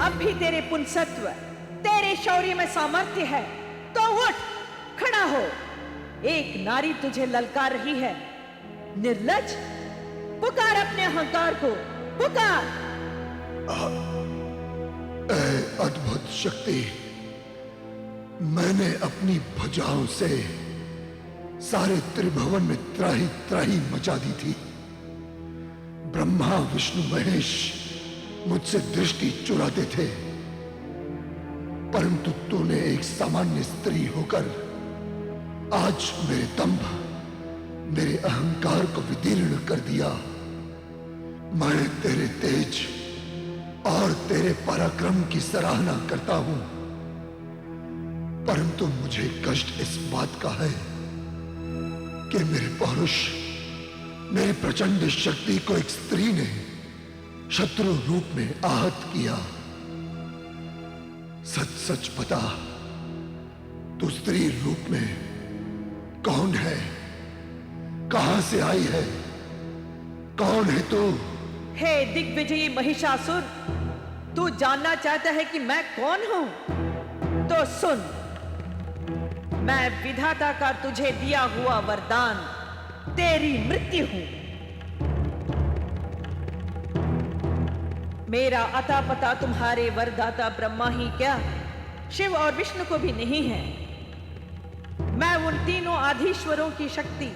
अब भी तेरे पुंसत्व, तेरे शौर्य में सामर्थ्य है तो उठ, खड़ा हो। एक नारी तुझे ललकार रही है। निर्लज्ज, पुकार अपने अहंकार को, पुकार। अद्भुत शक्ति, मैंने अपनी भुजाओं से सारे त्रिभुवन में त्राही त्राही मचा दी थी। ब्रह्मा विष्णु महेश मुझसे दृष्टि चुराते थे, परंतु तूने एक सामान्य स्त्री होकर आज मेरे दंभ, मेरे अहंकार को विदीर्ण कर दिया। मैं तेरे तेज और तेरे पराक्रम की सराहना करता हूं, परंतु मुझे कष्ट इस बात का है कि मेरे पौरुष, मेरी प्रचंड शक्ति को एक स्त्री ने शत्रु रूप में आहत किया। सच सच बता, तू स्त्री रूप में कौन है? कहां से आई है? कौन है तू? हे दिग्विजयी महिषासुर, तू जानना चाहता है कि मैं कौन हूं? तो सुन, मैं विधाता का तुझे दिया हुआ वरदान, तेरी मृत्यु हूं। मेरा अता पता तुम्हारे वरदाता ब्रह्मा ही क्या, शिव और विष्णु को भी नहीं है। मैं उन तीनों आधीश्वरों की शक्ति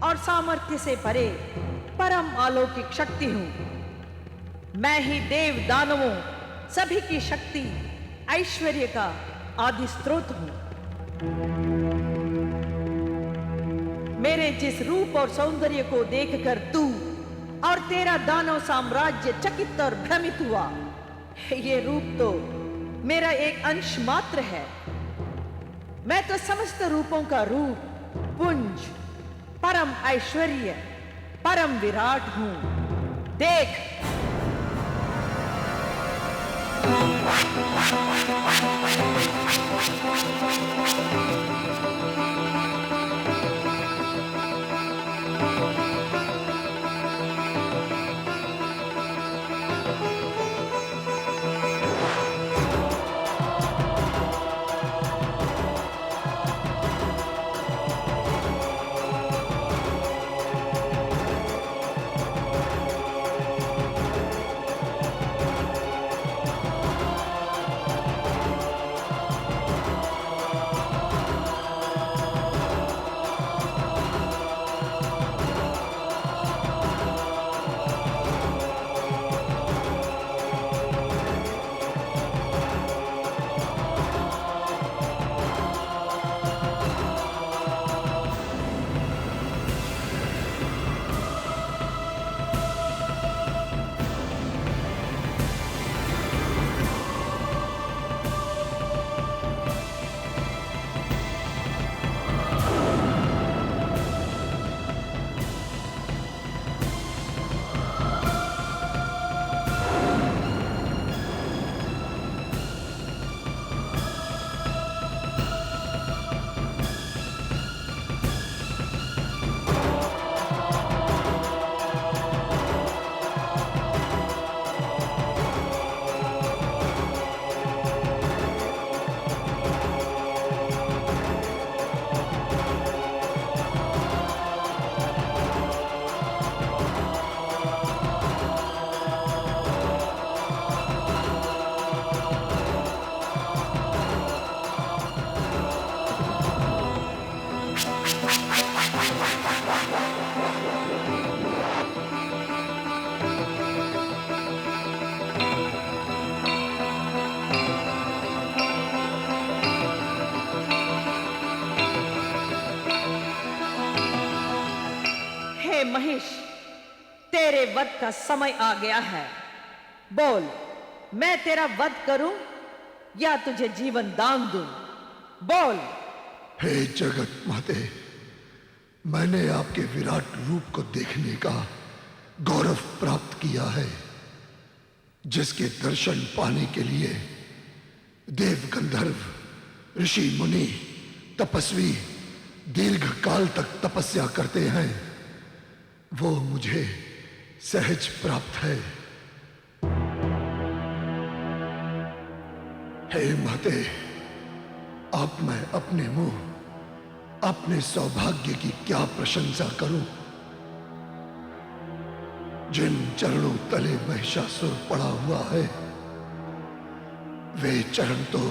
और सामर्थ्य से परे परम अलौकिक शक्ति हूं। मैं ही देव दानवों सभी की शक्ति, ऐश्वर्य का आदि स्रोत हूं। मेरे जिस रूप और सौंदर्य को देखकर तू और तेरा दानव साम्राज्य चकित और भ्रमित हुआ, ये रूप तो मेरा एक अंश मात्र है। मैं तो समस्त रूपों का रूप, पुंज, परम ऐश्वर्य, परम विराट हूं। देख, हे महिष, तेरे वध का समय आ गया है। बोल, मैं तेरा वध करूं या तुझे जीवन दान दूं? बोल। हे जगत माते, मैंने आपके विराट रूप को देखने का गौरव प्राप्त किया है, जिसके दर्शन पाने के लिए देव गंधर्व, ऋषि मुनि, तपस्वी दीर्घ काल तक तपस्या करते हैं, वो मुझे सहज प्राप्त है। हे माते, अब मैं अपने मुंह अपने सौभाग्य की क्या प्रशंसा करूं। जिन चरणों तले महिषासुर पड़ा हुआ है, वे चरण तो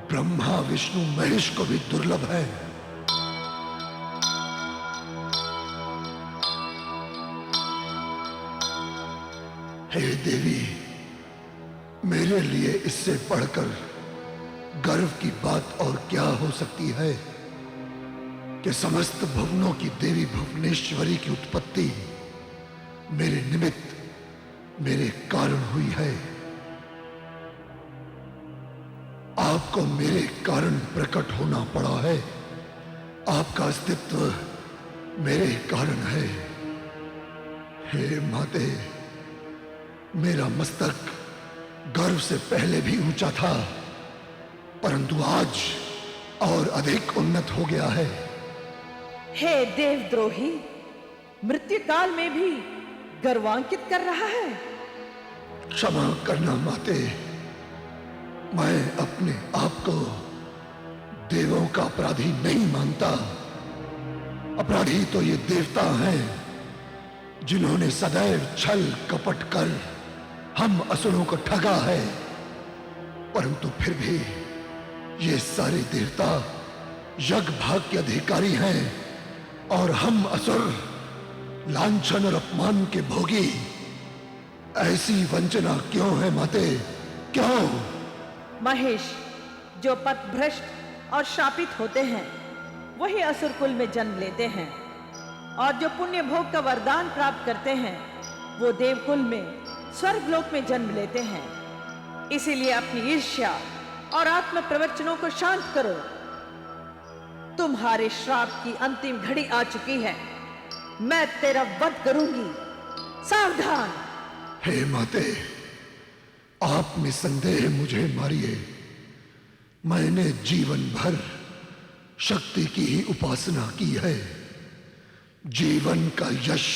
ब्रह्मा विष्णु महेश को भी दुर्लभ है। हे देवी, मेरे लिए इससे बढ़कर गर्व की बात और क्या हो सकती है कि समस्त भुवनों की देवी भुवनेश्वरी की उत्पत्ति मेरे निमित्त, मेरे कारण हुई है। आपको मेरे कारण प्रकट होना पड़ा है। आपका अस्तित्व मेरे कारण है। हे माते, मेरा मस्तक गर्व से पहले भी ऊंचा था, परंतु आज और अधिक उन्नत हो गया है। हे देवद्रोही, मृत्यु काल में भी गर्वांकित कर रहा है। क्षमा करना माते, मैं अपने आप को देवों का अपराधी नहीं मानता। अपराधी तो ये देवता हैं जिन्होंने सदैव छल कपट कर हम असुरों को ठगा है। परंतु फिर भी ये सारे देवता यज्ञ भाग के अधिकारी हैं और हम असुर लांछन और अपमान के भोगी। ऐसी वंचना क्यों है माते, क्यों? महेश, जो पथभ्रष्ट और शापित होते हैं वही असुर कुल में जन्म लेते हैं, और जो पुण्य भोग का वरदान प्राप्त करते हैं वो देवकुल में स्वर्गलोक में जन्म लेते हैं। इसीलिए अपनी ईर्ष्या और आत्म प्रवचनों को शांत करो। तुम्हारे श्राप की अंतिम घड़ी आ चुकी है। मैं तेरा वध करूंगी, सावधान। हे माते, आप में संदेह मुझे मारिए। मैंने जीवन भर शक्ति की ही उपासना की है। जीवन का यश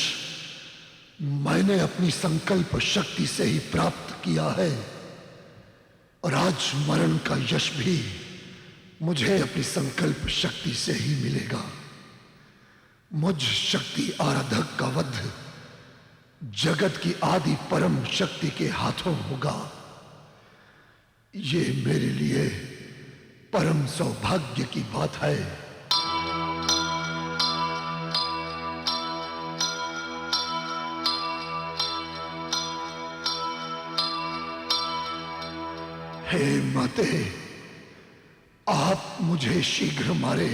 मैंने अपनी संकल्प शक्ति से ही प्राप्त किया है, और आज मरण का यश भी मुझे अपनी संकल्प शक्ति से ही मिलेगा। मुझ शक्ति आराधक का वध जगत की आदि परम शक्ति के हाथों होगा। ये मेरे लिए परम सौभाग्य की बात है। हे माते, आप मुझे शीघ्र मारे।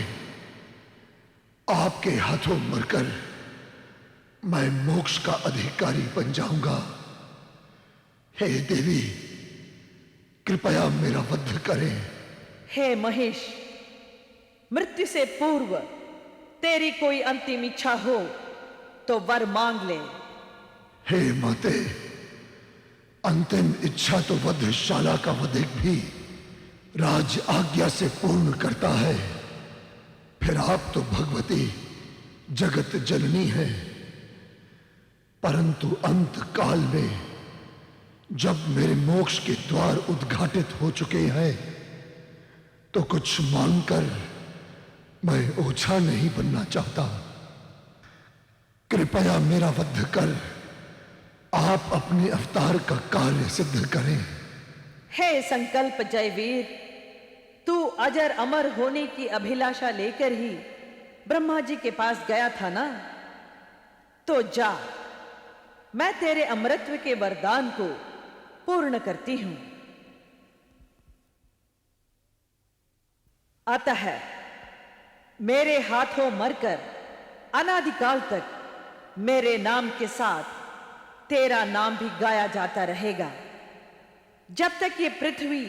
आपके हाथों मरकर मैं मोक्ष का अधिकारी बन जाऊंगा। हे देवी, कृपया मेरा वध करें। हे महेश, मृत्यु से पूर्व तेरी कोई अंतिम इच्छा हो तो वर मांग ले। हे माते, अंतिम इच्छा तो वधशाला का वधिक भी राज आज्ञा से पूर्ण करता है। फिर आप तो भगवती जगत जननी है। परंतु अंत काल में जब मेरे मोक्ष के द्वार उद्घाटित हो चुके हैं, तो कुछ मांगकर मैं ओछा नहीं बनना चाहता। कृपया मेरा वध कर आप अपने अवतार का कार्य सिद्ध करें। हे संकल्प जयवीर, तू अजर अमर होने की अभिलाषा लेकर ही ब्रह्मा जी के पास गया था ना? तो जा, मैं तेरे अमरत्व के वरदान को पूर्ण करती हूं। अतः मेरे हाथों मरकर अनादिकाल तक मेरे नाम के साथ तेरा नाम भी गाया जाता रहेगा। जब तक ये पृथ्वी,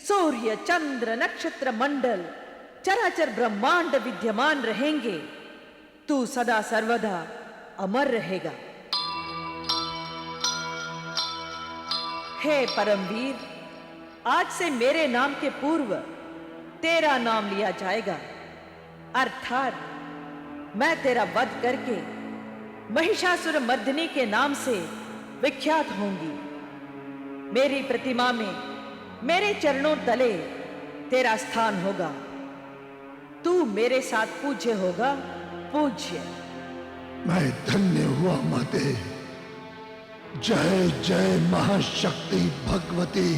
सूर्य, चंद्र, नक्षत्र मंडल, चराचर ब्रह्मांड विद्यमान रहेंगे, तू सदा सर्वदा अमर रहेगा। हे परमवीर, आज से मेरे नाम के पूर्व तेरा नाम लिया जाएगा, अर्थात मैं तेरा वध करके महिषासुर मर्दिनी के नाम से विख्यात होंगी। मेरी प्रतिमा में मेरे चरणों तले तेरा स्थान होगा। तू मेरे साथ पूज्य होगा, पूज्य। मैं धन्य हुआ माते। जय जय महाशक्ति भगवती।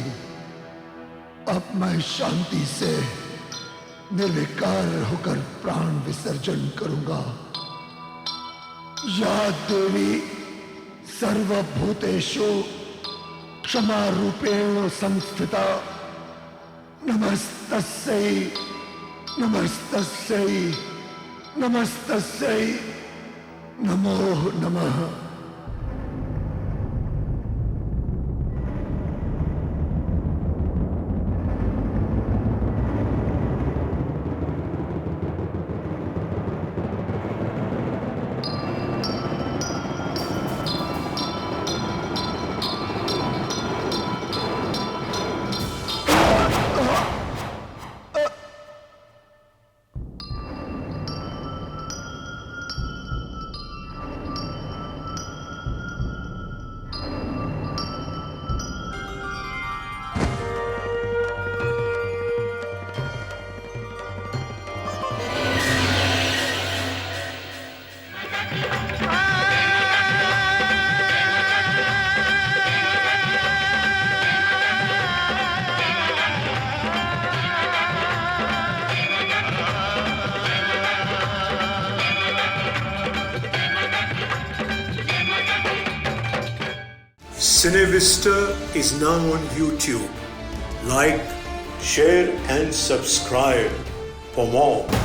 अब मैं शांति से निर्विकार होकर प्राण विसर्जन करूंगा। या देवी सर्वभूतेषु क्षमा रूपेण संस्थिता। नमस्तस्यै नमस्तस्यै नमस्तस्यै नमो नमः। Cinevista is now on YouTube. Like, share and subscribe for more.